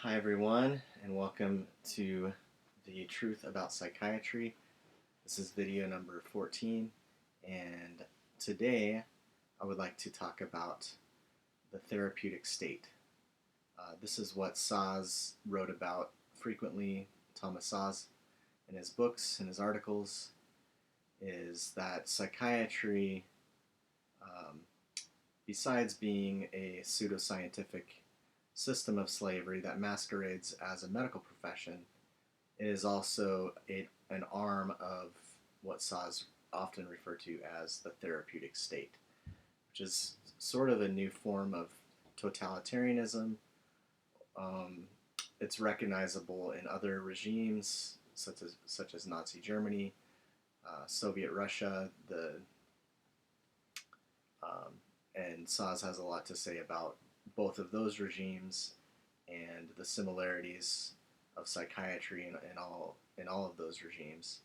Hi, everyone, and welcome to the Truth About Psychiatry. This is video number 14, and today I would like to talk about the therapeutic state. This is what Szasz wrote about frequently, Thomas Szasz, in his books and his articles, is that psychiatry, um, besides being a pseudoscientific system of slavery that masquerades as a medical profession, it is also an arm of what Szasz often referred to as the therapeutic state, which is sort of a new form of totalitarianism. Um, it's recognizable in other regimes such as Nazi Germany, Soviet Russia, um, and Szasz has a lot to say about both of those regimes and the similarities of psychiatry in all of those regimes.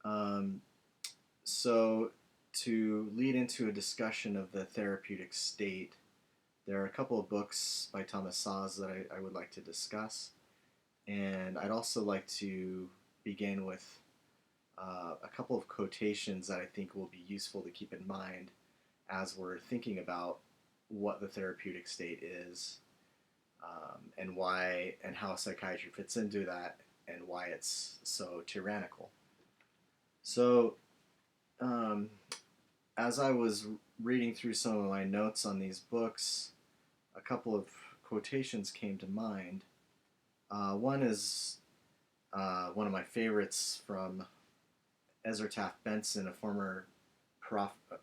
Um, so to lead into a discussion of the therapeutic state, there are a couple of books by Thomas Szasz that I would like to discuss, and I'd also like to begin with a couple of quotations that I think will be useful to keep in mind as we're thinking about what the therapeutic state is, and why and how psychiatry fits into that, and why it's so tyrannical. So, um, as I was reading through some of my notes on these books, a couple of quotations came to mind. One is one of my favorites from Ezra Taft Benson, a former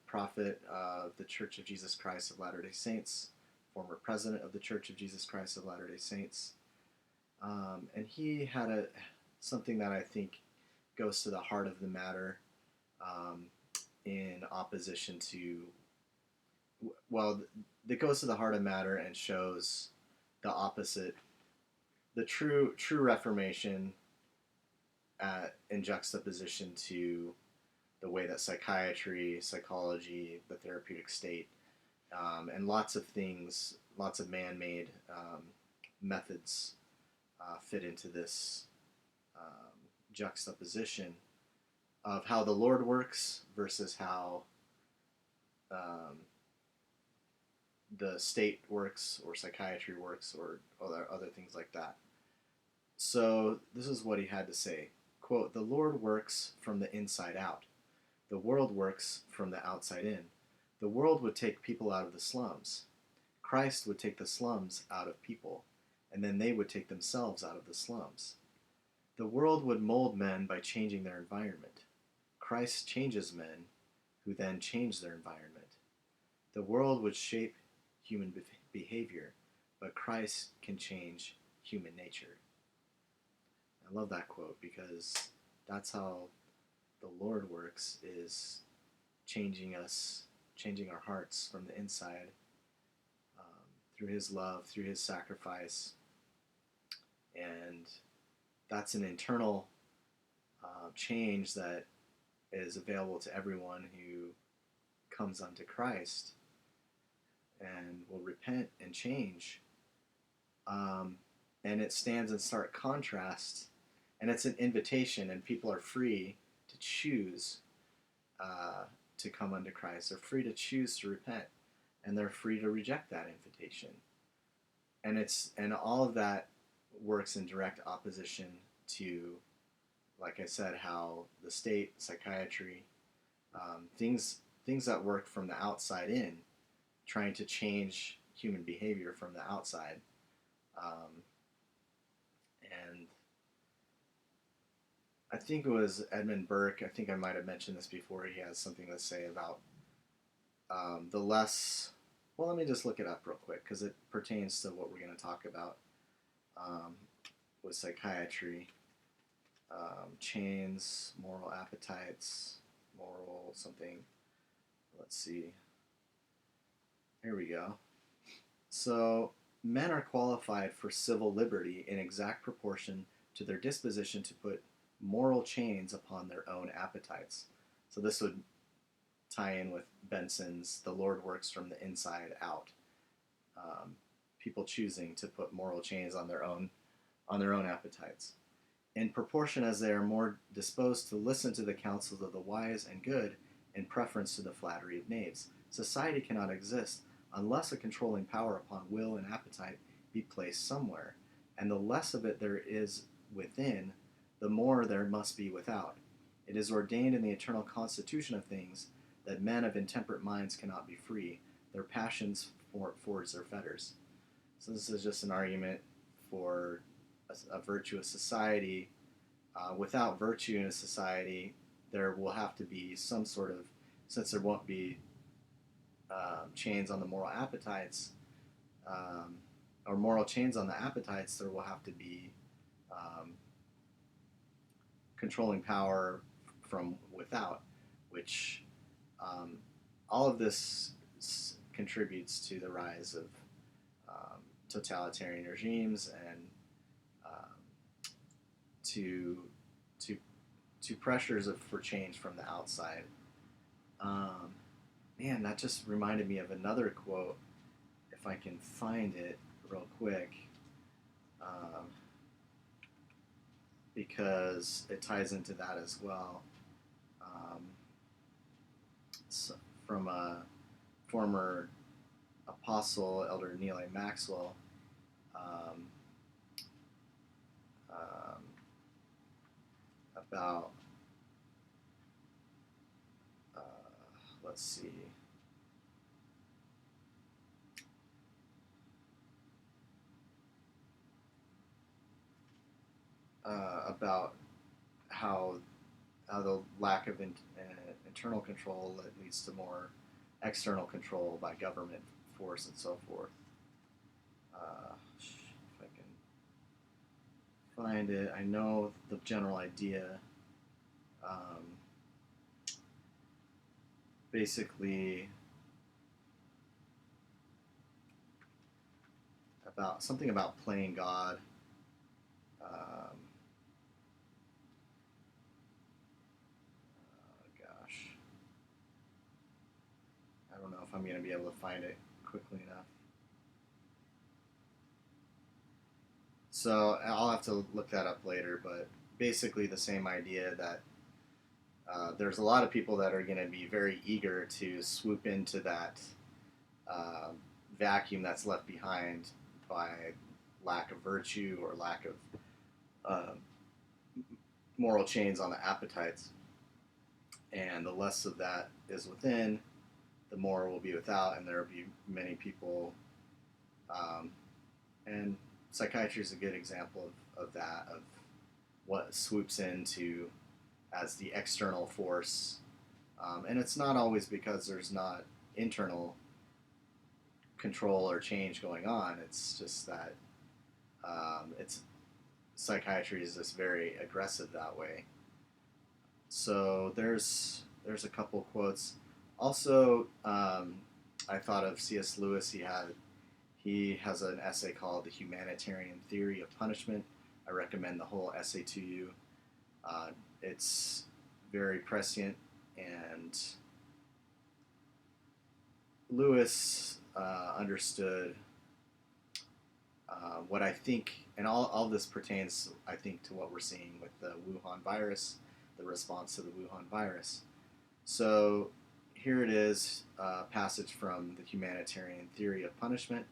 prophet of the Church of Jesus Christ of Latter-day Saints, former president of the Church of Jesus Christ of Latter-day Saints. And he had something that I think goes to the heart of the matter, in opposition to, well, that goes to the heart of matter and shows the opposite, the true Reformation in juxtaposition to the way that psychiatry, psychology, the therapeutic state, and lots of things, lots of man-made methods fit into this juxtaposition of how the Lord works versus how the state works, or psychiatry works, or other things like that. So this is what he had to say. Quote, "The Lord works from the inside out. The world works from the outside in. The world would take people out of the slums. Christ would take the slums out of people, and then they would take themselves out of the slums. The world would mold men by changing their environment. Christ changes men, who then change their environment. The world would shape human behavior, but Christ can change human nature." I love that quote because that's how the Lord works, is changing us, changing our hearts from the inside, through His love, through His sacrifice. And that's an internal change that is available to everyone who comes unto Christ and will repent and change. And it stands in stark contrast, and it's an invitation, and people are free to choose to come unto Christ. They're free to choose to repent, and they're free to reject that invitation. And all of that works in direct opposition to, like I said, how the state, psychiatry, things that work from the outside in, trying to change human behavior from the outside. And I think it was Edmund Burke, I think I might have mentioned this before, he has something to say about the less, well, let me just look it up real quick, because it pertains to what we're going to talk about with psychiatry. Chains, moral appetites, moral something, let's see, here we go. So, men are qualified for civil liberty in exact proportion to their disposition to put moral chains upon their own appetites. So this would tie in with Benson's "The Lord works from the inside out." people choosing to put moral chains on their own appetites. In proportion as they are more disposed to listen to the counsels of the wise and good in preference to the flattery of knaves, society cannot exist unless a controlling power upon will and appetite be placed somewhere, and the less of it there is within, the more there must be without. It is ordained in the eternal constitution of things that men of intemperate minds cannot be free. Their passions forge their fetters. So this is just an argument for a virtuous society. Without virtue in a society, there will have to be some sort of, since there won't be chains on the moral appetites, or moral chains on the appetites, there will have to be controlling power from without, which all of this contributes to the rise of totalitarian regimes and to pressures for change from the outside. Man, that just reminded me of another quote, if I can find it real quick, because it ties into that as well. So from a former apostle, Elder Neil A. Maxwell, about, let's see, about how the lack of internal control that leads to more external control by government force and so forth. If I can find it, I know the general idea. Basically, about something about playing God. Gosh, I don't know if I'm going to be able to find it quickly enough. So I'll have to look that up later, but basically the same idea that there's a lot of people that are going to be very eager to swoop into that vacuum that's left behind by lack of virtue or lack of moral chains on the appetites. And the less of that is within, the more will be without, and there will be many people. And psychiatry is a good example of that, of what swoops into as the external force. And it's not always because there's not internal control or change going on. It's just that psychiatry is just very aggressive that way. So there's a couple quotes. Also, I thought of C.S. Lewis. He has an essay called "The Humanitarian Theory of Punishment." I recommend the whole essay to you. It's very prescient, and Lewis understood what I think, and all this pertains, I think, to what we're seeing with the Wuhan virus, the response to the Wuhan virus. So here it is, a passage from The Humanitarian Theory of Punishment.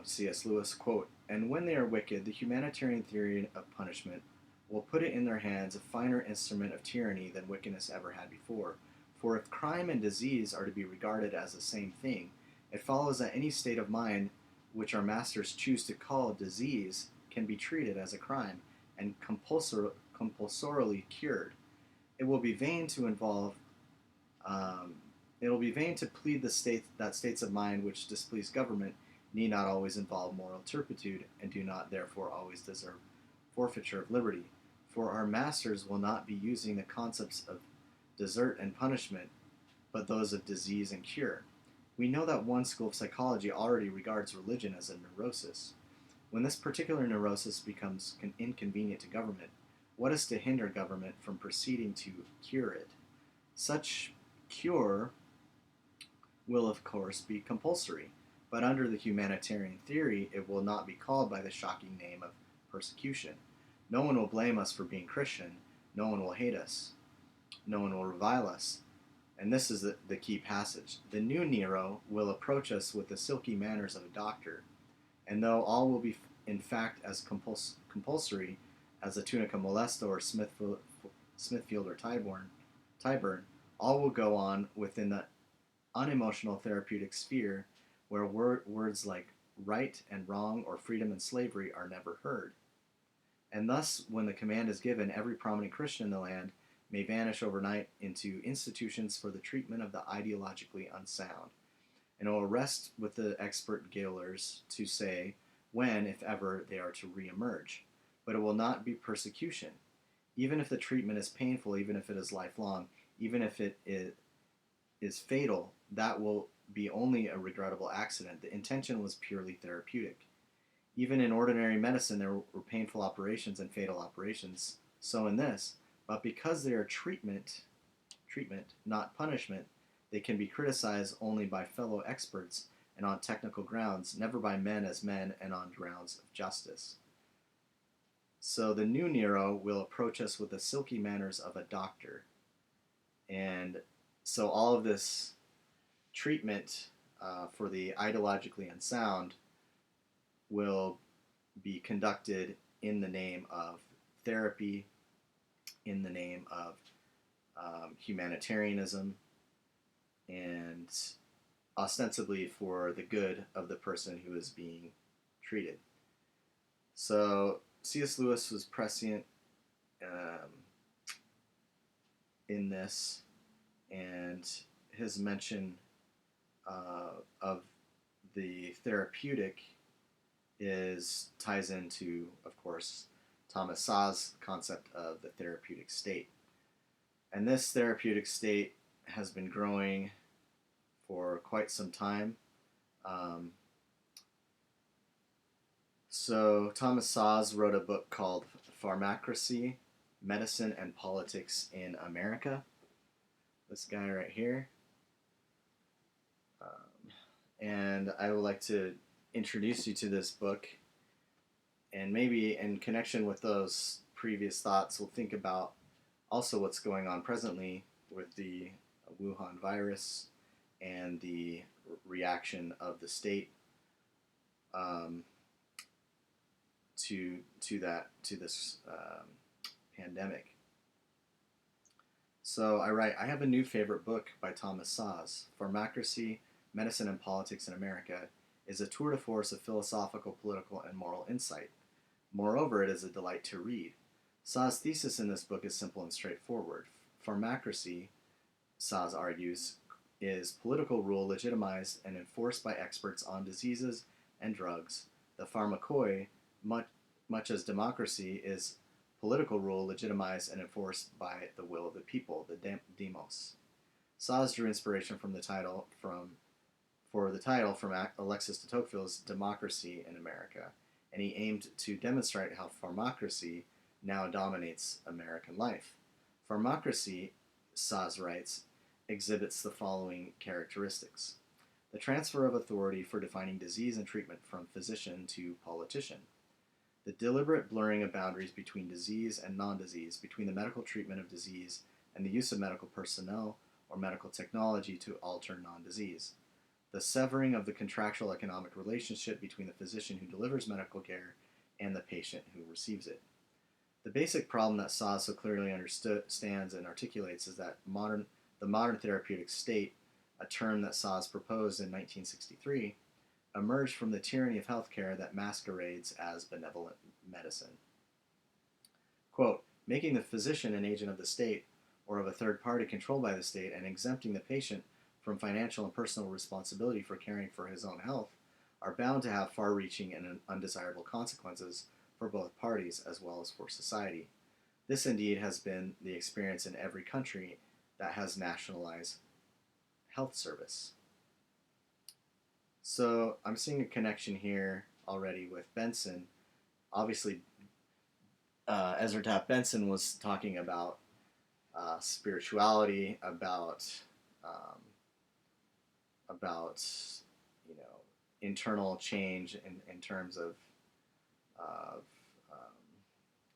C.S. Lewis, quote, "And when they are wicked, the humanitarian theory of punishment will put it in their hands a finer instrument of tyranny than wickedness ever had before. For if crime and disease are to be regarded as the same thing, it follows that any state of mind which our masters choose to call disease can be treated as a crime and compulsorily cured. It will be vain to plead that states of mind which displease government need not always involve moral turpitude and do not therefore always deserve forfeiture of liberty. For our masters will not be using the concepts of desert and punishment, but those of disease and cure. We know that one school of psychology already regards religion as a neurosis. When this particular neurosis becomes inconvenient to government, what is to hinder government from proceeding to cure it? Such cure will, of course, be compulsory. But under the humanitarian theory, it will not be called by the shocking name of persecution. No one will blame us for being Christian. No one will hate us. No one will revile us. And this is the key passage. The new Nero will approach us with the silky manners of a doctor, and though all will be in fact as compulsory as the tunica molesta or Smithfield or Tyburn, all will go on within the unemotional therapeutic sphere where words like right and wrong or freedom and slavery are never heard. And thus, when the command is given, every prominent Christian in the land may vanish overnight into institutions for the treatment of the ideologically unsound. And it will rest with the expert gaolers to say when, if ever, they are to re-emerge. But it will not be persecution. Even if the treatment is painful, even if it is lifelong, even if it is fatal, that will be only a regrettable accident. The intention was purely therapeutic. Even in ordinary medicine, there were painful operations and fatal operations. So in this, but because they are treatment, not punishment, they can be criticized only by fellow experts and on technical grounds, never by men as men and on grounds of justice. So the new Nero will approach us with the silky manners of a doctor. And so all of this treatment for the ideologically unsound will be conducted in the name of therapy, in the name of humanitarianism, and ostensibly for the good of the person who is being treated. So C.S. Lewis was prescient in this, and his mention of the therapeutic ties into, of course, Thomas Szasz' concept of the therapeutic state. And this therapeutic state has been growing for quite some time. So Thomas Szasz wrote a book called Pharmacracy, Medicine and Politics in America. This guy right here. And I would like to introduce you to this book, and maybe in connection with those previous thoughts, we'll think about also what's going on presently with the Wuhan virus and the reaction of the state to this pandemic. So I write, I have a new favorite book by Thomas Szasz. Pharmacracy, Medicine and Politics in America is a tour de force of philosophical, political, and moral insight. Moreover, it is a delight to read. Szasz' thesis in this book is simple and straightforward. Pharmacracy, Szasz argues, is political rule legitimized and enforced by experts on diseases and drugs. The pharmakoi, much as democracy, is political rule legitimized and enforced by the will of the people, the demos. Szasz drew inspiration for the title from Alexis de Tocqueville's Democracy in America, and he aimed to demonstrate how pharmacracy now dominates American life. Pharmacracy, Szasz writes, exhibits the following characteristics: the transfer of authority for defining disease and treatment from physician to politician, the deliberate blurring of boundaries between disease and non-disease, between the medical treatment of disease and the use of medical personnel or medical technology to alter non-disease, the severing of the contractual economic relationship between the physician who delivers medical care and the patient who receives it. The basic problem that Szasz so clearly understands and articulates is that the modern therapeutic state, a term that Szasz proposed in 1963, emerged from the tyranny of healthcare that masquerades as benevolent medicine. Quote, making the physician an agent of the state or of a third party controlled by the state and exempting the patient from financial and personal responsibility for caring for his own health are bound to have far-reaching and undesirable consequences for both parties as well as for society. This indeed has been the experience in every country that has nationalized health service. So I'm seeing a connection here already with Benson. Obviously, Ezra Taft Benson was talking about spirituality, about internal change in terms of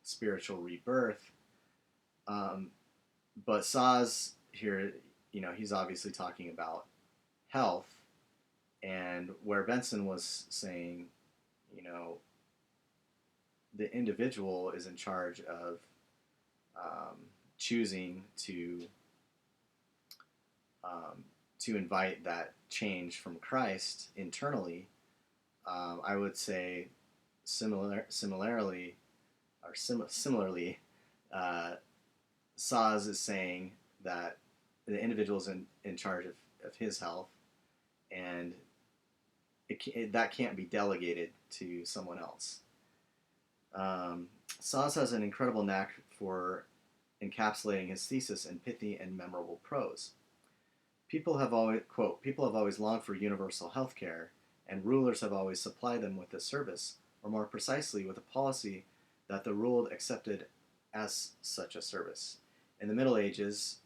spiritual rebirth. But Szasz here, he's obviously talking about health, and where Benson was saying, the individual is in charge of choosing to invite that change from Christ internally. I would say similarly, Szasz is saying that the individual is in charge of his health, and that can't be delegated to someone else. Szasz has an incredible knack for encapsulating his thesis in pithy and memorable prose. People have always longed for universal health care, and rulers have always supplied them with this service, or more precisely, with a policy that the ruled accepted as such a service. In the Middle Ages,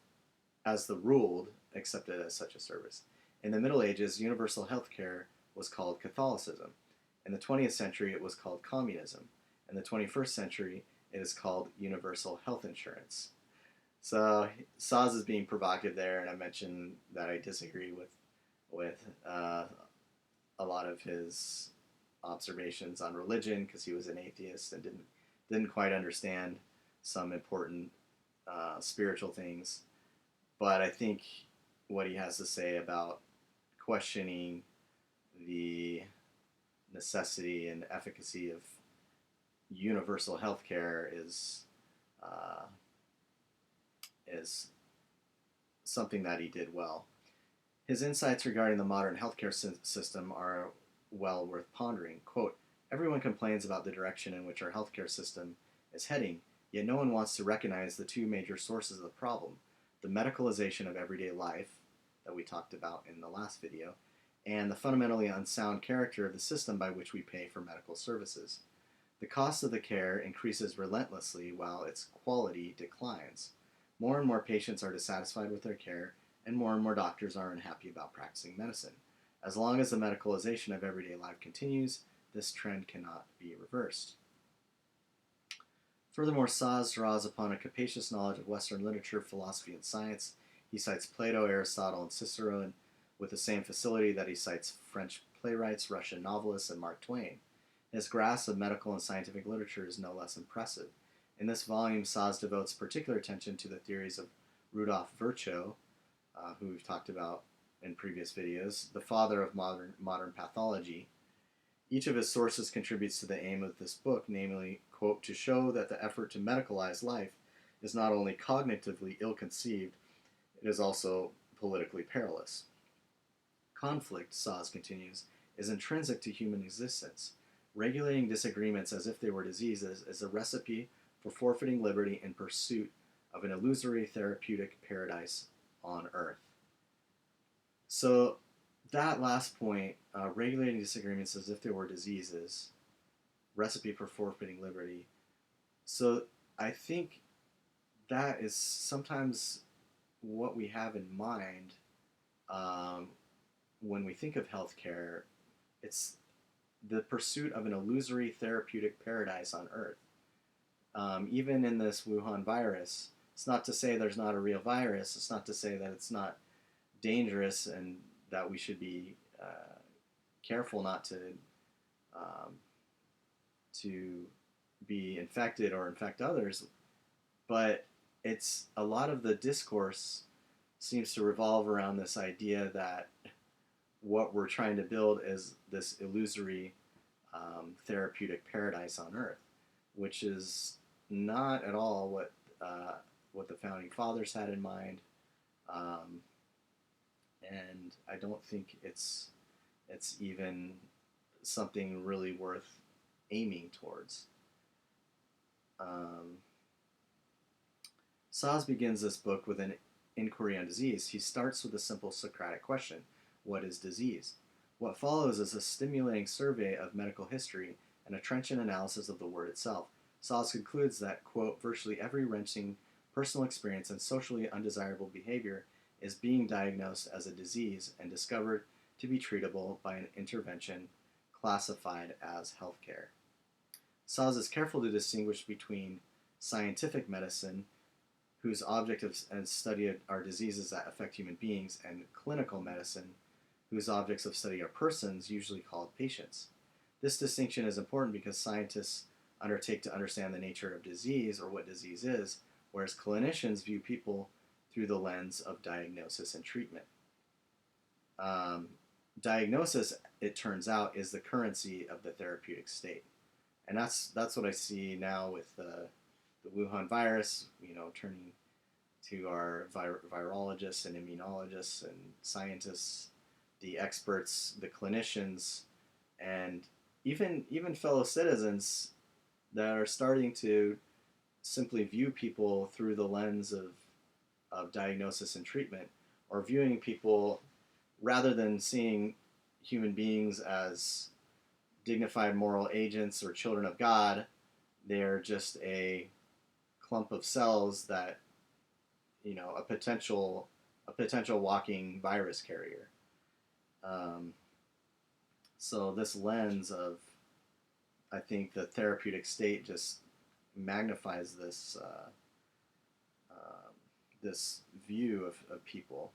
as the ruled accepted as such a service. In the Middle Ages, universal health care was called Catholicism. In the 20th century, it was called communism. In the 21st century, it is called universal health insurance. So Szasz is being provocative there, and I mentioned that I disagree with a lot of his observations on religion, because he was an atheist and didn't quite understand some important spiritual things. But I think what he has to say about questioning the necessity and efficacy of universal health care is something that he did well. His insights regarding the modern healthcare system are well worth pondering. Quote, "Everyone complains about the direction in which our healthcare system is heading, yet no one wants to recognize the two major sources of the problem: the medicalization of everyday life, that we talked about in the last video, and the fundamentally unsound character of the system by which we pay for medical services. The cost of the care increases relentlessly while its quality declines. More and more patients are dissatisfied with their care, and more doctors are unhappy about practicing medicine. As long as the medicalization of everyday life continues, this trend cannot be reversed." Furthermore, Szasz draws upon a capacious knowledge of Western literature, philosophy, and science. He cites Plato, Aristotle, and Cicero with the same facility that he cites French playwrights, Russian novelists, and Mark Twain. His grasp of medical and scientific literature is no less impressive. In this volume, Szasz devotes particular attention to the theories of Rudolf Virchow, who we've talked about in previous videos, the father of modern pathology. Each of his sources contributes to the aim of this book, namely, quote, "to show that the effort to medicalize life is not only cognitively ill-conceived, it is also politically perilous. Conflict," Szasz continues, "is intrinsic to human existence. Regulating disagreements as if they were diseases is a recipe for forfeiting liberty in pursuit of an illusory therapeutic paradise on earth." So that last point, regulating disagreements as if they were diseases, recipe for forfeiting liberty. So I think that is sometimes what we have in mind when we think of healthcare. It's the pursuit of an illusory therapeutic paradise on earth. Even in this Wuhan virus, it's not to say there's not a real virus. It's not to say that it's not dangerous and that we should be careful not to be infected or infect others. But it's a lot of the discourse seems to revolve around this idea that what we're trying to build is this illusory therapeutic paradise on earth, which is not at all what the founding fathers had in mind, and I don't think it's even something really worth aiming towards. Szasz begins this book with an inquiry on disease. He starts with a simple Socratic question: what is disease? What follows is a stimulating survey of medical history and a trenchant analysis of the word itself. Szasz concludes that, quote, "virtually every wrenching personal experience and socially undesirable behavior is being diagnosed as a disease and discovered to be treatable by an intervention classified as healthcare. Szasz is careful to distinguish between scientific medicine, whose object of study are diseases that affect human beings, and clinical medicine, whose objects of study are persons, usually called patients. This distinction is important because scientists undertake to understand the nature of disease or what disease is, whereas clinicians view people through the lens of diagnosis and treatment. Diagnosis, it turns out, is the currency of the therapeutic state. And that's what I see now with the Wuhan virus, turning to our virologists and immunologists and scientists, the experts, the clinicians, and even fellow citizens that are starting to simply view people through the lens of diagnosis and treatment, or viewing people rather than seeing human beings as dignified moral agents or children of God. They're just a clump of cells that, a potential walking virus carrier. So this lens of, I think, the therapeutic state just magnifies this this view of people.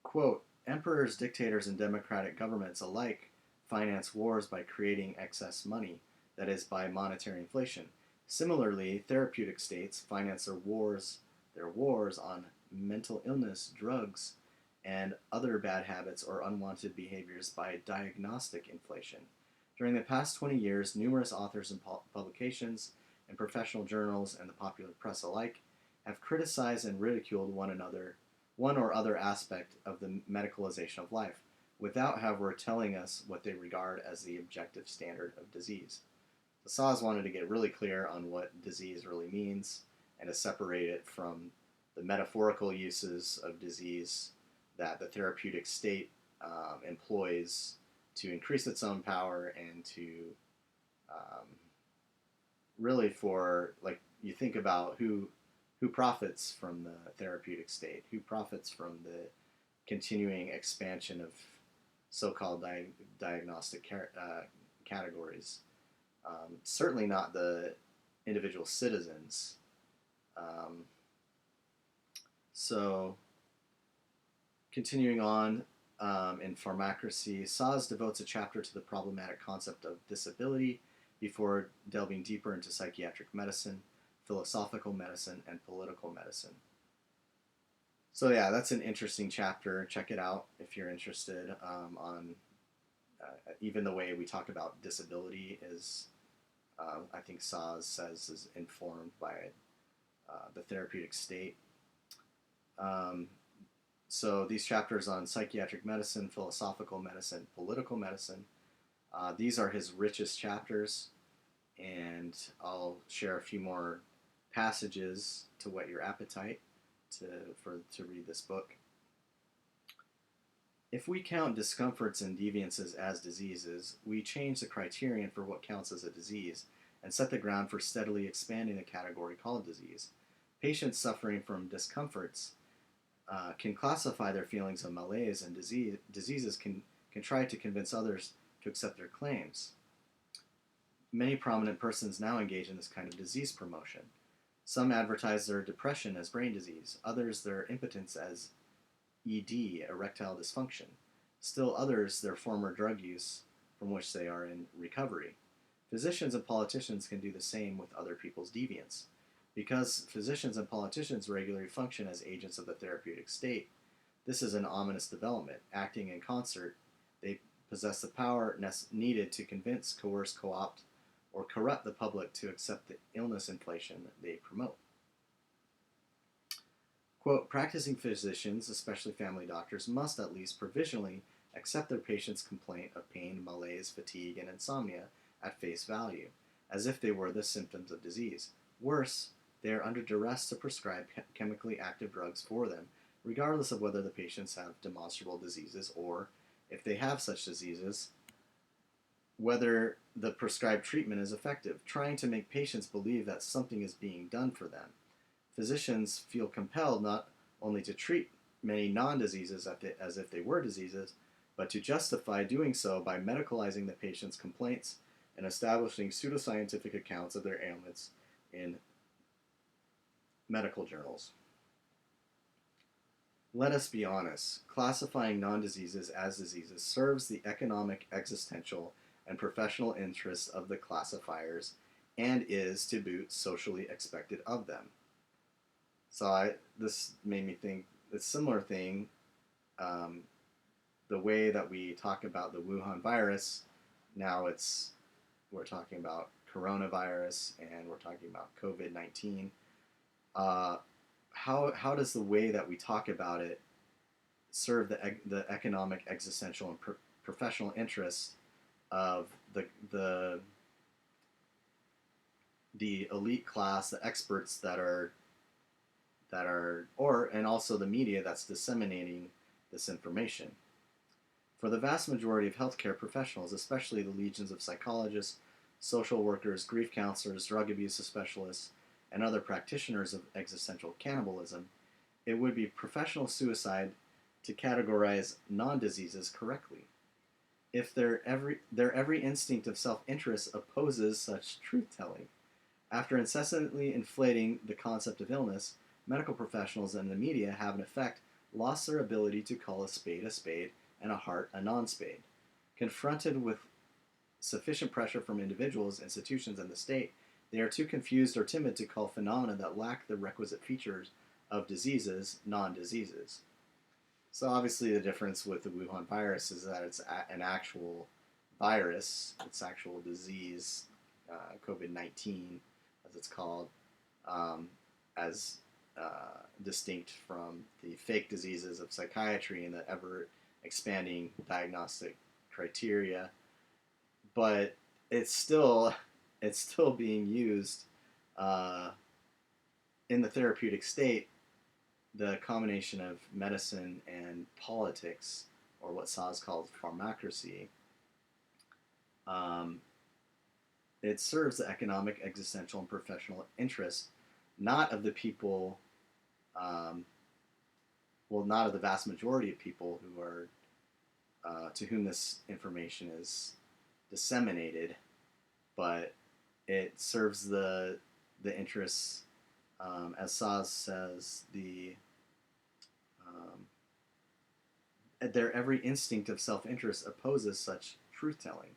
Quote, emperors, dictators, and democratic governments alike finance wars by creating excess money, that is, by monetary inflation. Similarly, therapeutic states finance their wars on mental illness, drugs, and other bad habits or unwanted behaviors by diagnostic inflation. During the past 20 years, numerous authors and publications in professional journals and the popular press alike have criticized and ridiculed one or other aspect of the medicalization of life, without, however, telling us what they regard as the objective standard of disease. So Szasz wanted to get really clear on what disease really means and to separate it from the metaphorical uses of disease that the therapeutic state employs to increase its own power and to really, for, like, you think about who profits from the therapeutic state, who profits from the continuing expansion of so-called diagnostic categories. Certainly not the individual citizens. So, continuing on, in Pharmacracy, Szasz devotes a chapter to the problematic concept of disability before delving deeper into psychiatric medicine, philosophical medicine, and political medicine. So yeah, that's an interesting chapter. Check it out if you're interested. On even the way we talk about disability is, I think Szasz says, is informed by the therapeutic state. So these chapters on psychiatric medicine, philosophical medicine, political medicine, these are his richest chapters, and I'll share a few more passages to whet your appetite to read this book. If we count discomforts and deviances as diseases, we change the criterion for what counts as a disease and set the ground for steadily expanding the category called disease. Patients suffering from discomforts can classify their feelings of malaise, and diseases can try to convince others to accept their claims. Many prominent persons now engage in this kind of disease promotion. Some advertise their depression as brain disease, others their impotence as ED, erectile dysfunction. Still others their former drug use from which they are in recovery. Physicians and politicians can do the same with other people's deviance. Because physicians and politicians regularly function as agents of the therapeutic state, this is an ominous development. Acting in concert, they possess the power needed to convince, coerce, co-opt, or corrupt the public to accept the illness inflation they promote. Quote, practicing physicians, especially family doctors, must at least provisionally accept their patient's complaint of pain, malaise, fatigue, and insomnia at face value, as if they were the symptoms of disease. Worse, they are under duress to prescribe chemically active drugs for them, regardless of whether the patients have demonstrable diseases or, if they have such diseases, whether the prescribed treatment is effective, trying to make patients believe that something is being done for them. Physicians feel compelled not only to treat many non-diseases as if they were diseases, but to justify doing so by medicalizing the patient's complaints and establishing pseudoscientific accounts of their ailments in medical journals. Let us be honest, classifying non-diseases as diseases serves the economic, existential, and professional interests of the classifiers and is, to boot, socially expected of them. So this made me think a similar thing, the way that we talk about the Wuhan virus, now we're talking about coronavirus and we're talking about COVID-19. How does the way that we talk about it serve the economic, existential, and professional interests of the elite class, the experts and also the media that's disseminating this information? For the vast majority of healthcare professionals, especially the legions of psychologists, social workers, grief counselors, drug abuse specialists, and other practitioners of existential cannibalism, it would be professional suicide to categorize non-diseases correctly. If their every instinct of self-interest opposes such truth-telling. After incessantly inflating the concept of illness, medical professionals and the media have in effect lost their ability to call a spade and a heart a non-spade. Confronted with sufficient pressure from individuals, institutions, and the state, they are too confused or timid to call phenomena that lack the requisite features of diseases non-diseases. So obviously the difference with the Wuhan virus is that it's an actual virus, it's actual disease, COVID-19 as it's called, as distinct from the fake diseases of psychiatry and the ever-expanding diagnostic criteria. But it's still being used in the therapeutic state. The combination of medicine and politics, or what Szasz calls pharmacracy, it serves the economic, existential, and professional interests, not of the people, not of the vast majority of people who are to whom this information is disseminated, but it serves the interests, as Szasz says, their every instinct of self-interest opposes such truth-telling.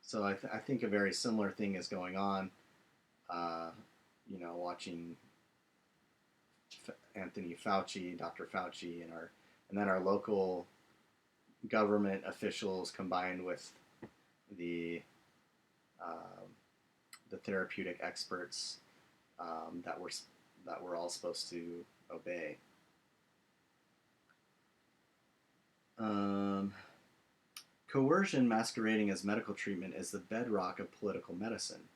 So I think a very similar thing is going on. Watching Anthony Fauci, Dr. Fauci, and then our local government officials combined with the therapeutic experts that we're all supposed to obey. Coercion masquerading as medical treatment is the bedrock of political medicine.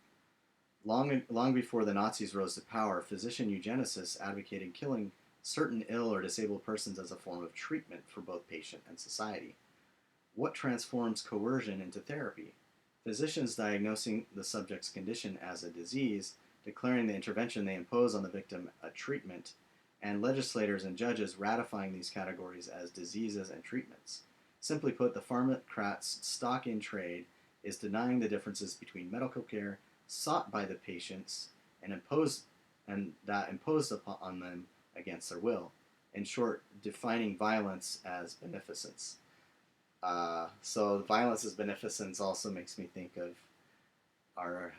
Long before the Nazis rose to power, physician eugenicists advocated killing certain ill or disabled persons as a form of treatment for both patient and society. What transforms coercion into therapy? Physicians diagnosing the subject's condition as a disease, declaring the intervention they impose on the victim a treatment, and legislators and judges ratifying these categories as diseases and treatments. Simply put, the pharmacrats' stock in trade is denying the differences between medical care sought by the patients and imposed upon them against their will. In short, defining violence as beneficence. So violence as beneficence also makes me think of our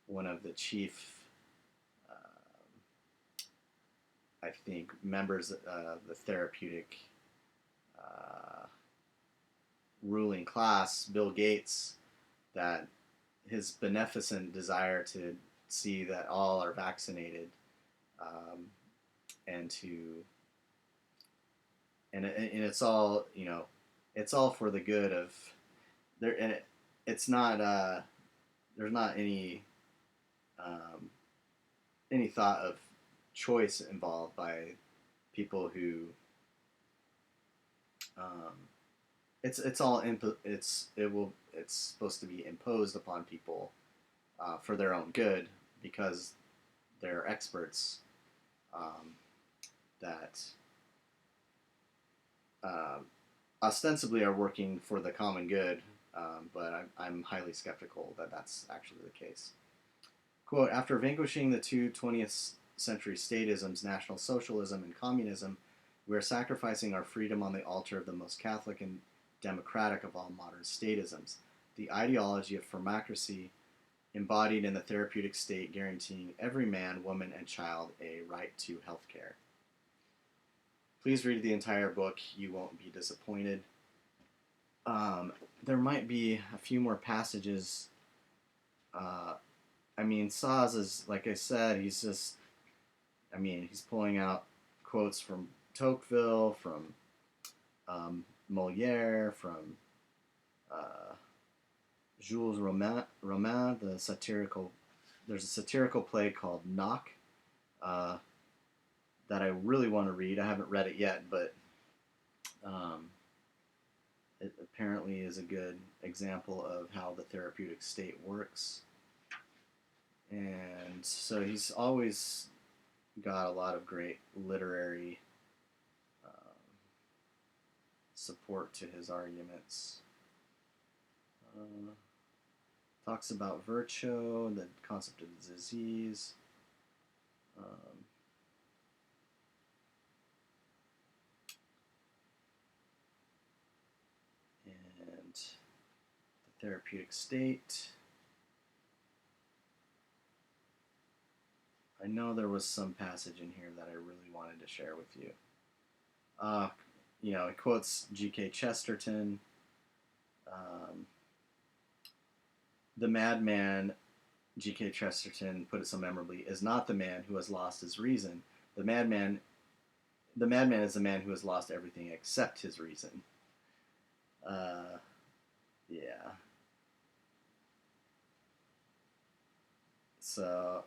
one of the chief, I think, members of the therapeutic ruling class, Bill Gates, that his beneficent desire to see that all are vaccinated, and it's all, it's all for the good of there, and it's not there's not any thought of choice involved by people who it's supposed to be imposed upon people for their own good because they're experts, that ostensibly are working for the common good, but I'm highly skeptical that that's actually the case. Quote, after vanquishing the two 20th century statisms, National Socialism and Communism, we are sacrificing our freedom on the altar of the most Catholic and democratic of all modern statisms, the ideology of pharmacracy embodied in the therapeutic state, guaranteeing every man, woman, and child a right to health care. Please read the entire book. You won't be disappointed. There might be a few more passages. Szasz is, like I said, he's pulling out quotes from Tocqueville, from Molière, from Jules Romain, there's a satirical play called Knock that I really want to read. I haven't read it yet, but it apparently is a good example of how the therapeutic state works. And so he's always got a lot of great literary support to his arguments. Talks about virtue, the concept of disease. And the therapeutic state. I know there was some passage in here that I really wanted to share with you. It quotes G.K. Chesterton. The madman, G.K. Chesterton put it so memorably, is not the man who has lost his reason. The madman is the man who has lost everything except his reason. Yeah. So,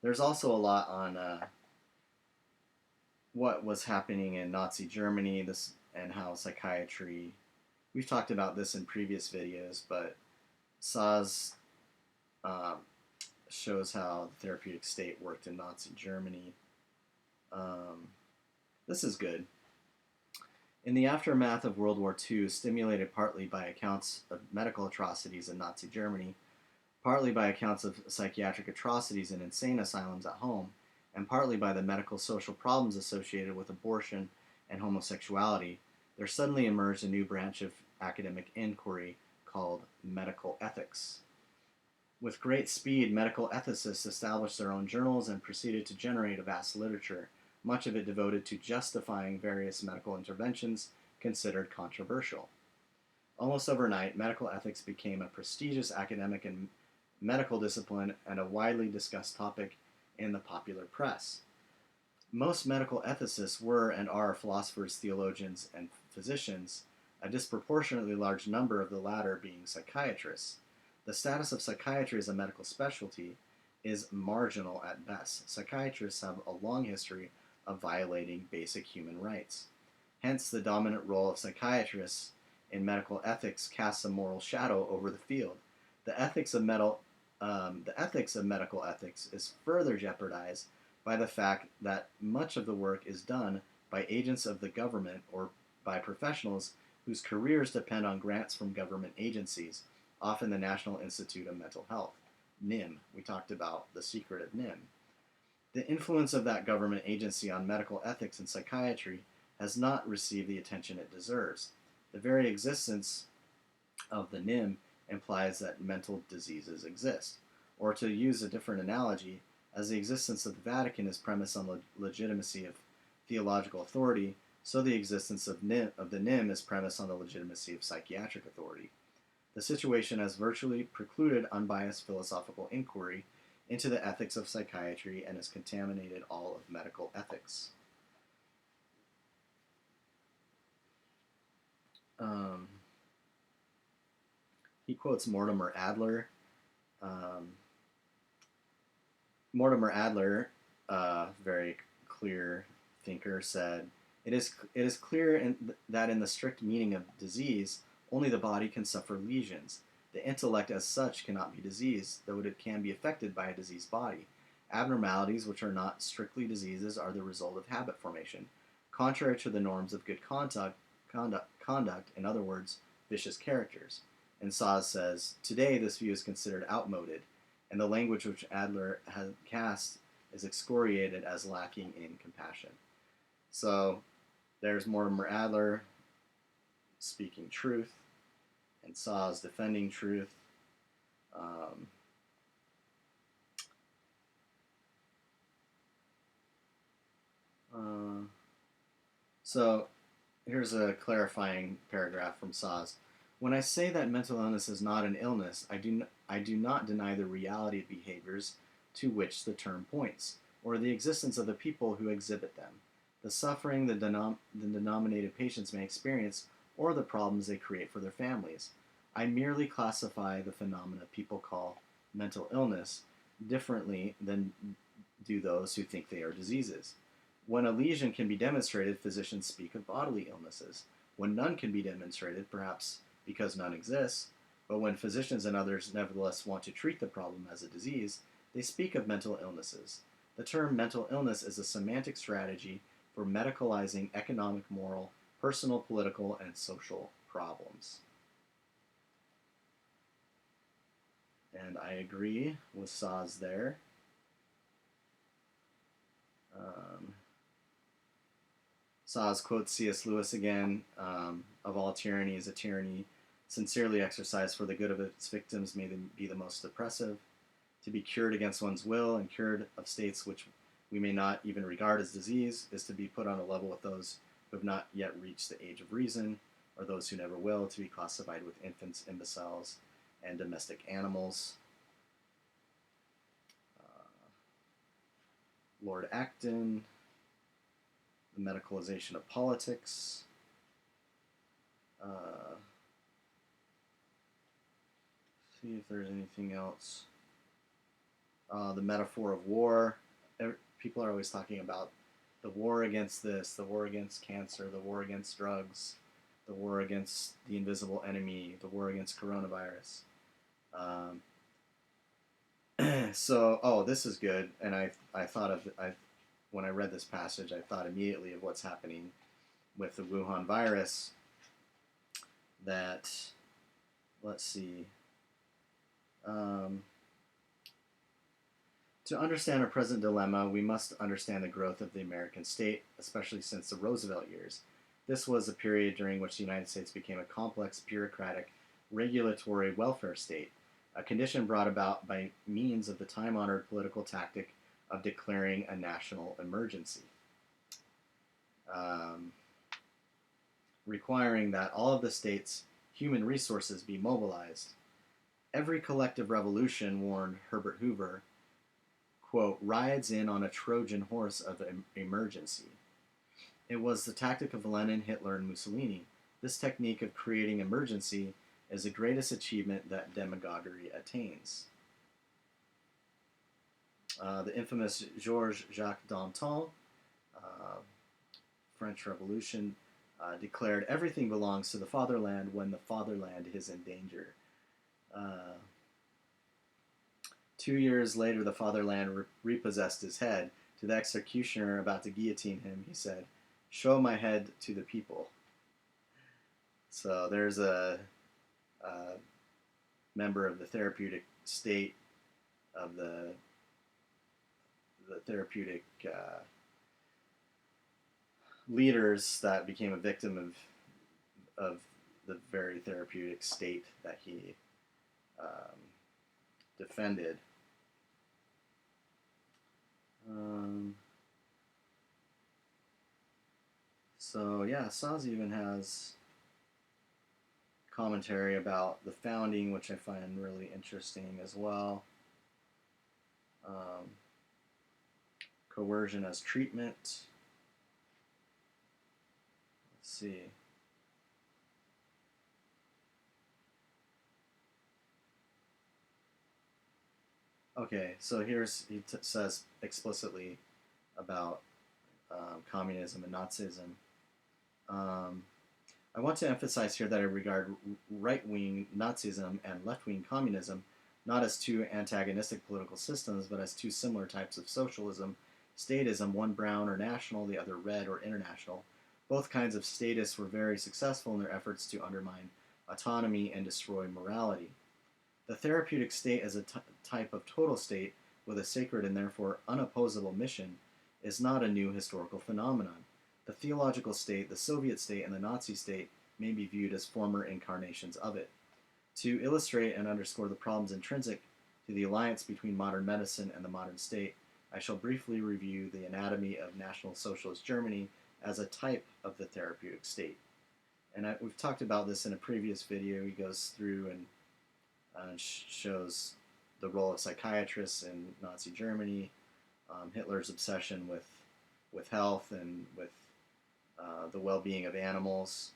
there's also a lot on what was happening in Nazi Germany, and how psychiatry. We've talked about this in previous videos, but Szasz shows how the therapeutic state worked in Nazi Germany. This is good. In the aftermath of World War II, stimulated partly by accounts of medical atrocities in Nazi Germany, partly by accounts of psychiatric atrocities in insane asylums at home, and partly by the medical social problems associated with abortion and homosexuality, there suddenly emerged a new branch of academic inquiry called medical ethics. With great speed, medical ethicists established their own journals and proceeded to generate a vast literature, much of it devoted to justifying various medical interventions considered controversial. Almost overnight, medical ethics became a prestigious academic and medical discipline and a widely discussed topic in the popular press. Most medical ethicists were and are philosophers, theologians, and physicians, a disproportionately large number of the latter being psychiatrists. The status of psychiatry as a medical specialty is marginal at best. Psychiatrists have a long history of violating basic human rights. Hence, the dominant role of psychiatrists in medical ethics casts a moral shadow over the field. The ethics of medical ethics is further jeopardized by the fact that much of the work is done by agents of the government or by professionals whose careers depend on grants from government agencies, often the National Institute of Mental Health, NIM. We talked about the secret of NIM. The influence of that government agency on medical ethics and psychiatry has not received the attention it deserves. The very existence of the NIM implies that mental diseases exist. Or to use a different analogy, as the existence of the Vatican is premised on the legitimacy of theological authority, so the existence of the NIM is premised on the legitimacy of psychiatric authority. The situation has virtually precluded unbiased philosophical inquiry into the ethics of psychiatry and has contaminated all of medical ethics. He quotes Mortimer Adler. Mortimer Adler, very clear thinker, said, It is clear that in the strict meaning of disease, only the body can suffer lesions. The intellect as such cannot be diseased, though it can be affected by a diseased body. Abnormalities, which are not strictly diseases, are the result of habit formation, contrary to the norms of good conduct, in other words, vicious characters. And Szasz says, today this view is considered outmoded, and the language which Adler has cast is excoriated as lacking in compassion. So there's Mortimer Adler speaking truth, and Szasz defending truth. So here's a clarifying paragraph from Szasz. When I say that mental illness is not an illness, I do not deny the reality of behaviors to which the term points, or the existence of the people who exhibit them, the suffering the denominated patients may experience, or the problems they create for their families. I merely classify the phenomena people call mental illness differently than do those who think they are diseases. When a lesion can be demonstrated, physicians speak of bodily illnesses. When none can be demonstrated, perhaps because none exists, but when physicians and others nevertheless want to treat the problem as a disease, they speak of mental illnesses. The term mental illness is a semantic strategy for medicalizing economic, moral, personal, political, and social problems. And I agree with Szasz there. Szasz quotes C.S. Lewis again, of all tyranny is a tyranny sincerely exercised for the good of its victims may be the most oppressive. To be cured against one's will and cured of states which we may not even regard as disease is to be put on a level with those who have not yet reached the age of reason, or those who never will, to be classified with infants, imbeciles, and domestic animals. Lord Acton, the medicalization of politics. See if there's anything else. The metaphor of war. People are always talking about the war against this, the war against cancer, the war against drugs, the war against the invisible enemy, the war against coronavirus. So, this is good, and I thought of when I read this passage, I thought immediately of what's happening with the Wuhan virus. That, let's see. To understand our present dilemma, we must understand the growth of the American state, especially since the Roosevelt years. This was a period during which the United States became a complex, bureaucratic, regulatory welfare state, a condition brought about by means of the time-honored political tactic of declaring a national emergency, requiring that all of the state's human resources be mobilized. Every collective revolution, warned Herbert Hoover, quote, rides in on a Trojan horse of emergency. It was the tactic of Lenin, Hitler, and Mussolini. This technique of creating emergency is the greatest achievement that demagoguery attains. The infamous Georges Jacques Danton, French Revolution, declared everything belongs to the fatherland when the fatherland is in danger. 2 years later, the fatherland repossessed his head. To the executioner about to guillotine him, he said, "Show my head to the people." So there's a member of the Therapeutic State, of the therapeutic leaders that became a victim of the very therapeutic state that he defended. So yeah, Szasz even has commentary about the founding, which I find really interesting as well. Coercion as treatment. Let's see. Okay, so he says explicitly about communism and Nazism. I want to emphasize here that I regard right-wing Nazism and left-wing communism not as two antagonistic political systems, but as two similar types of socialism, statism, one brown or national, the other red or international. Both kinds of statists were very successful in their efforts to undermine autonomy and destroy morality. The therapeutic state as a type of total state with a sacred and therefore unopposable mission is not a new historical phenomenon. The theological state, the Soviet state, and the Nazi state may be viewed as former incarnations of it. To illustrate and underscore the problems intrinsic to the alliance between modern medicine and the modern state, I shall briefly review the anatomy of National Socialist Germany as a type of the therapeutic state. And we've talked about this in a previous video. He goes through and shows the role of psychiatrists in Nazi Germany, Hitler's obsession with health and with the well-being of animals,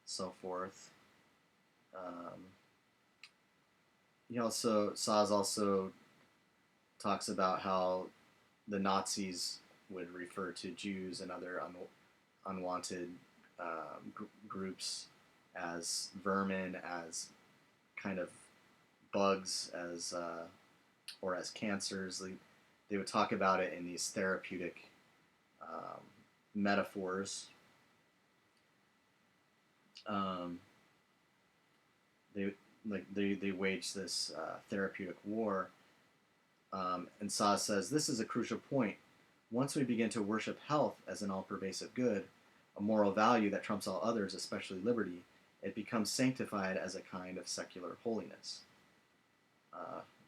so forth. Szasz also talks about how the Nazis would refer to Jews and other unwanted groups as vermin, as kind of bugs, or as cancers. They would talk about it in these therapeutic metaphors. They wage this therapeutic war. And Szasz says, this is a crucial point. Once we begin to worship health as an all-pervasive good, a moral value that trumps all others, especially liberty, it becomes sanctified as a kind of secular holiness.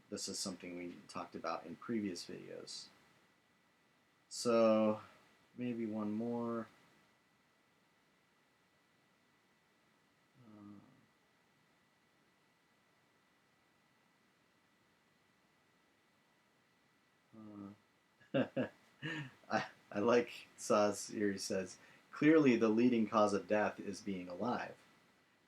This is something we talked about in previous videos. So, maybe one more. I like Szasz here. He says, clearly the leading cause of death is being alive.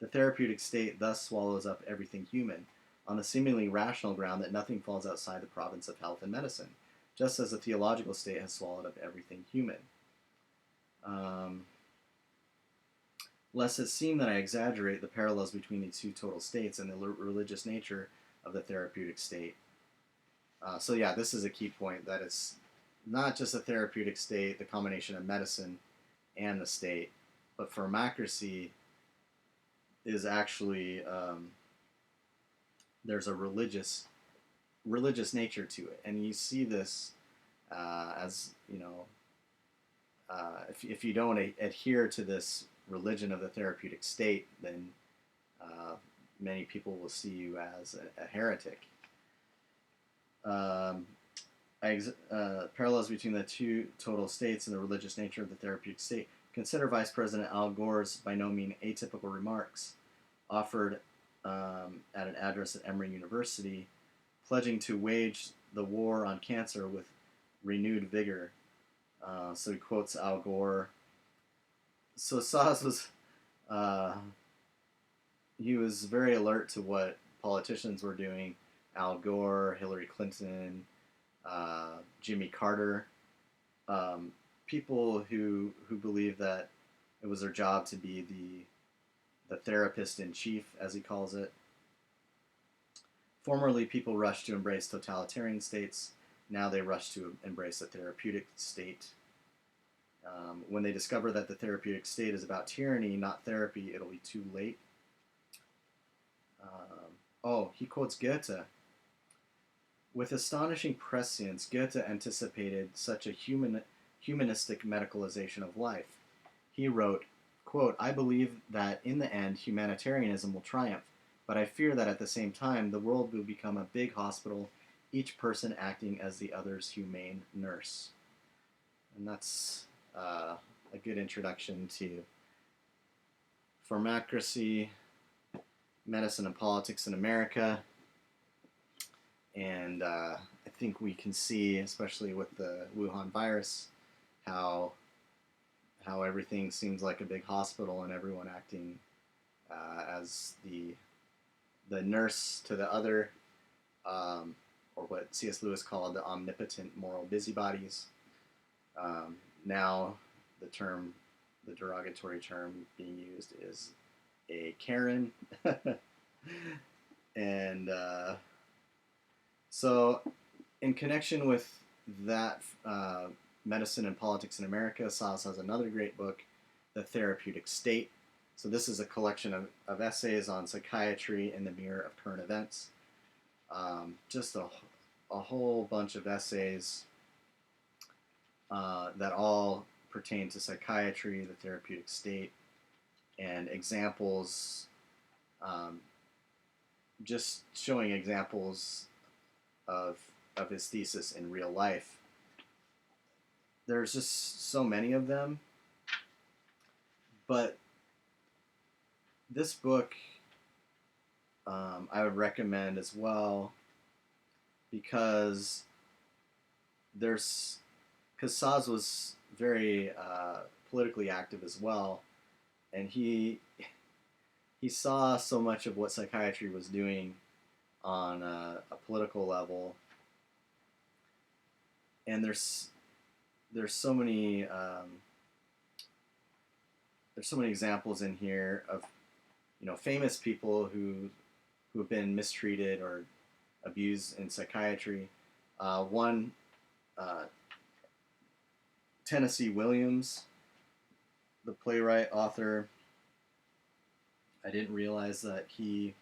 The therapeutic state thus swallows up everything human, on the seemingly rational ground that nothing falls outside the province of health and medicine, just as the theological state has swallowed up everything human. Lest it seem that I exaggerate the parallels between these two total states and the religious nature of the therapeutic state. So yeah, this is a key point, that it's not just a therapeutic state, the combination of medicine and the state, but pharmacracy is actually, there's a religious nature to it. And you see this as, if you don't adhere to this religion of the therapeutic state, then many people will see you as a heretic. Parallels between the two total states and the religious nature of the therapeutic state. Consider Vice President Al Gore's by no means atypical remarks offered at an address at Emory University, pledging to wage the war on cancer with renewed vigor. So he quotes Al Gore. So Szasz was, he was very alert to what politicians were doing. Al Gore, Hillary Clinton, Jimmy Carter, people who believe that it was their job to be the therapist in chief, as he calls it. Formerly, people rushed to embrace totalitarian states. Now they rush to embrace a therapeutic state. When they discover that the therapeutic state is about tyranny, not therapy, it'll be too late. He quotes Goethe. With astonishing prescience, Goethe anticipated such a humanistic medicalization of life. He wrote, quote, I believe that in the end humanitarianism will triumph, but I fear that at the same time the world will become a big hospital, each person acting as the other's humane nurse. And that's a good introduction to Pharmacracy, Medicine and Politics in America. And I think we can see, especially with the Wuhan virus, how everything seems like a big hospital and everyone acting as the nurse to the other, or what C.S. Lewis called the omnipotent moral busybodies. Now the derogatory term being used is a Karen. And so, in connection with that, Medicine and Politics in America, Szasz has another great book, The Therapeutic State. So this is a collection of essays on psychiatry in the mirror of current events. Just a whole bunch of essays that all pertain to psychiatry, the therapeutic state, and examples, um, just showing examples of his thesis in real life. There's just so many of them, but this book I would recommend as well because Szasz was very politically active as well, and he saw so much of what psychiatry was doing on a political level, and there's so many examples in here of famous people who have been mistreated or abused in psychiatry. One, Tennessee Williams, the playwright, author. I didn't realize that he,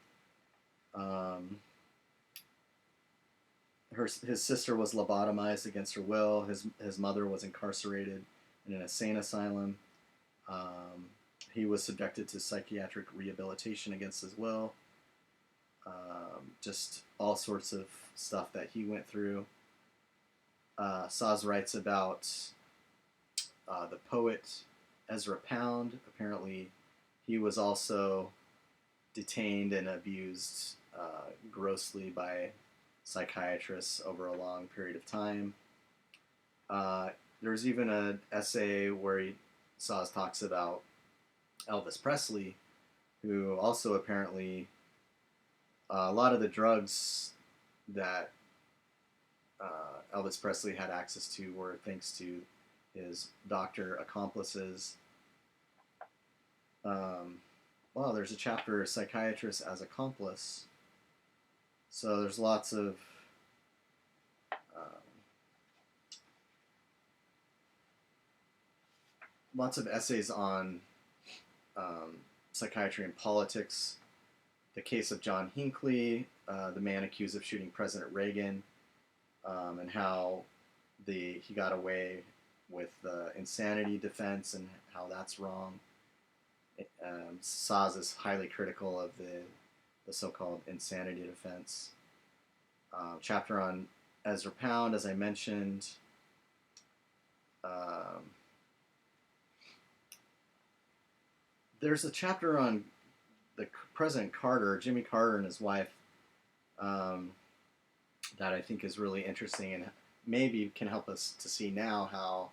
his sister was lobotomized against her will. His mother was incarcerated in an insane asylum. He was subjected to psychiatric rehabilitation against his will. Just all sorts of stuff that he went through. Szasz writes about the poet Ezra Pound. Apparently, he was also detained and abused grossly by psychiatrists over a long period of time. There's even an essay where Szasz talks about Elvis Presley, who also apparently a lot of the drugs that Elvis Presley had access to were thanks to his doctor accomplices. Wow, there's a chapter, Psychiatrist as Accomplice. So there's lots of essays on psychiatry and politics. The case of John Hinckley, the man accused of shooting President Reagan, and how he got away with the insanity defense and how that's wrong. Szasz is highly critical of the so-called insanity defense. Chapter on Ezra Pound, as I mentioned. There's a chapter on the President Carter, Jimmy Carter and his wife, that I think is really interesting and maybe can help us to see now how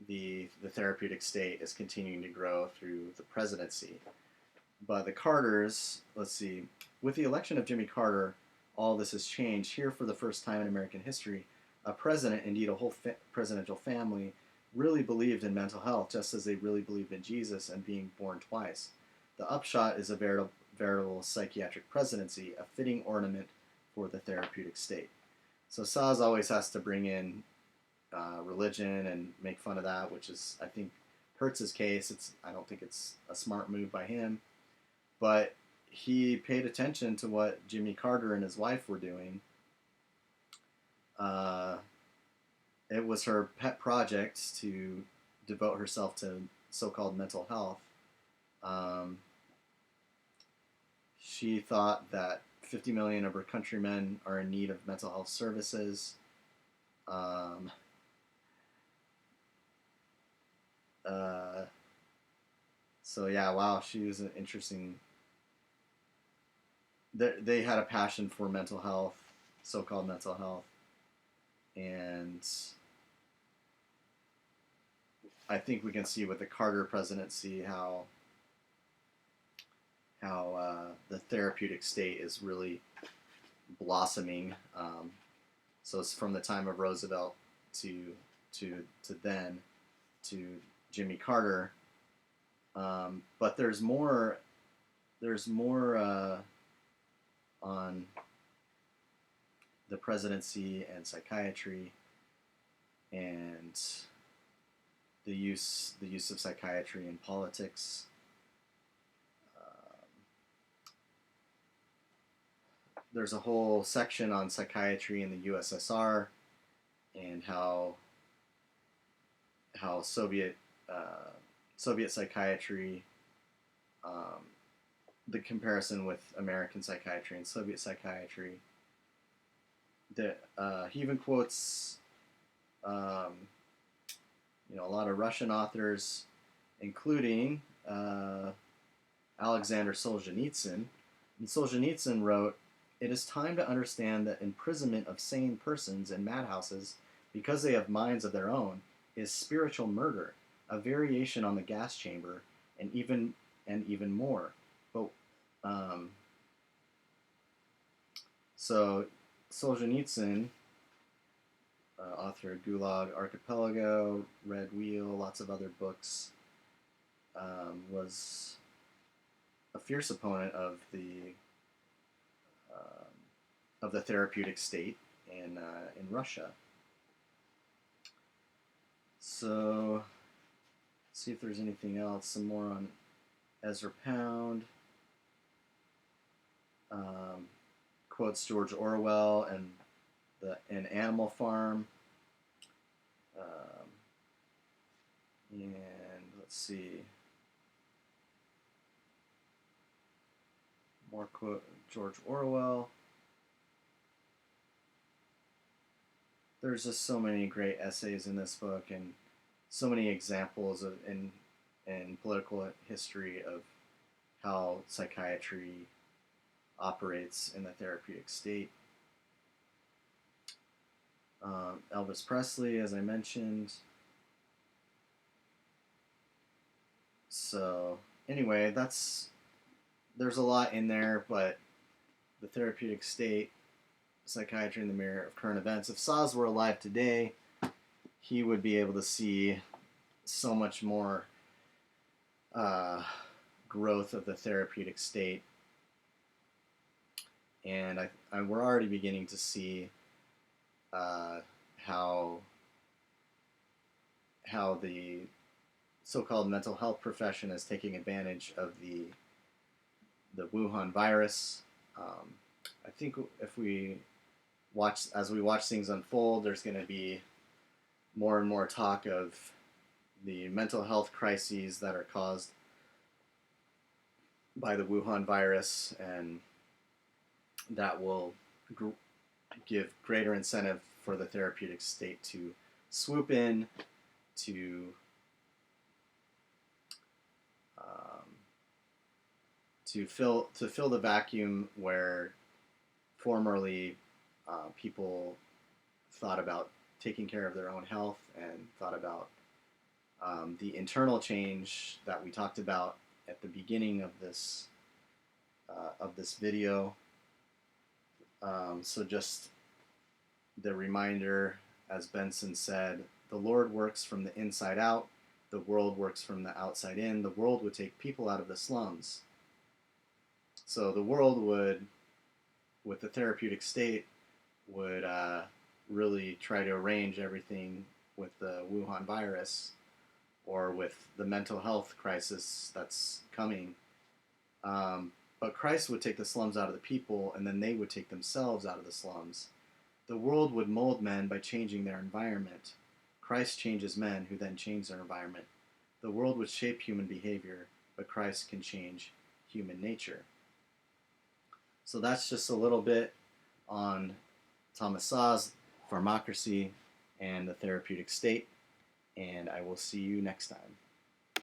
the therapeutic state is continuing to grow through the presidency. But the Carters, let's see, with the election of Jimmy Carter, all this has changed. Here, for the first time in American history, a president, indeed a whole presidential family, really believed in mental health, just as they really believed in Jesus and being born twice. The upshot is a veritable psychiatric presidency, a fitting ornament for the therapeutic state. So Szasz always has to bring in religion and make fun of that, which is, I think, hurts his case. I don't think it's a smart move by him. But he paid attention to what Jimmy Carter and his wife were doing. It was her pet project to devote herself to so-called mental health. She thought that 50 million of her countrymen are in need of mental health services. So yeah, wow, she was an interesting. They had a passion for mental health, so-called mental health, and I think we can see with the Carter presidency how the therapeutic state is really blossoming. So it's from the time of Roosevelt to then to Jimmy Carter. But there's more on the presidency and psychiatry, and the use of psychiatry in politics. There's a whole section on psychiatry in the USSR and how Soviet psychiatry, the comparison with American psychiatry and Soviet psychiatry. He even quotes a lot of Russian authors, including Alexander Solzhenitsyn. And Solzhenitsyn wrote, "It is time to understand that imprisonment of sane persons in madhouses because they have minds of their own is spiritual murder, a variation on the gas chamber, and even more." But so Solzhenitsyn, author of Gulag Archipelago, Red Wheel, lots of other books, was a fierce opponent of the therapeutic state in Russia. So, let's see if there's anything else. Some more on Ezra Pound. Quotes George Orwell and Animal Farm. And let's see. More quote George Orwell. There's just so many great essays in this book, and so many examples of in political history of how psychiatry operates in the therapeutic state. Elvis Presley, as I mentioned. So anyway, there's a lot in there, but the therapeutic state, psychiatry in the mirror of current events. If Szasz were alive today, he would be able to see so much more growth of the therapeutic state. And we're already beginning to see how the so-called mental health profession is taking advantage of the Wuhan virus. I think if we watch things unfold, there's going to be more and more talk of the mental health crises that are caused by the Wuhan virus, and that will give greater incentive for the therapeutic state to swoop in to fill the vacuum where formerly people thought about taking care of their own health and thought about the internal change that we talked about at the beginning of this video. So just the reminder, as Benson said, the Lord works from the inside out, the world works from the outside in. The world would take people out of the slums. So the world would, with the therapeutic state, would really try to arrange everything with the Wuhan virus or with the mental health crisis that's coming. But Christ would take the slums out of the people, and then they would take themselves out of the slums. The world would mold men by changing their environment. Christ changes men, who then change their environment. The world would shape human behavior, but Christ can change human nature. So that's just a little bit on Thomas Szasz, Pharmacracy, and the therapeutic state, and I will see you next time.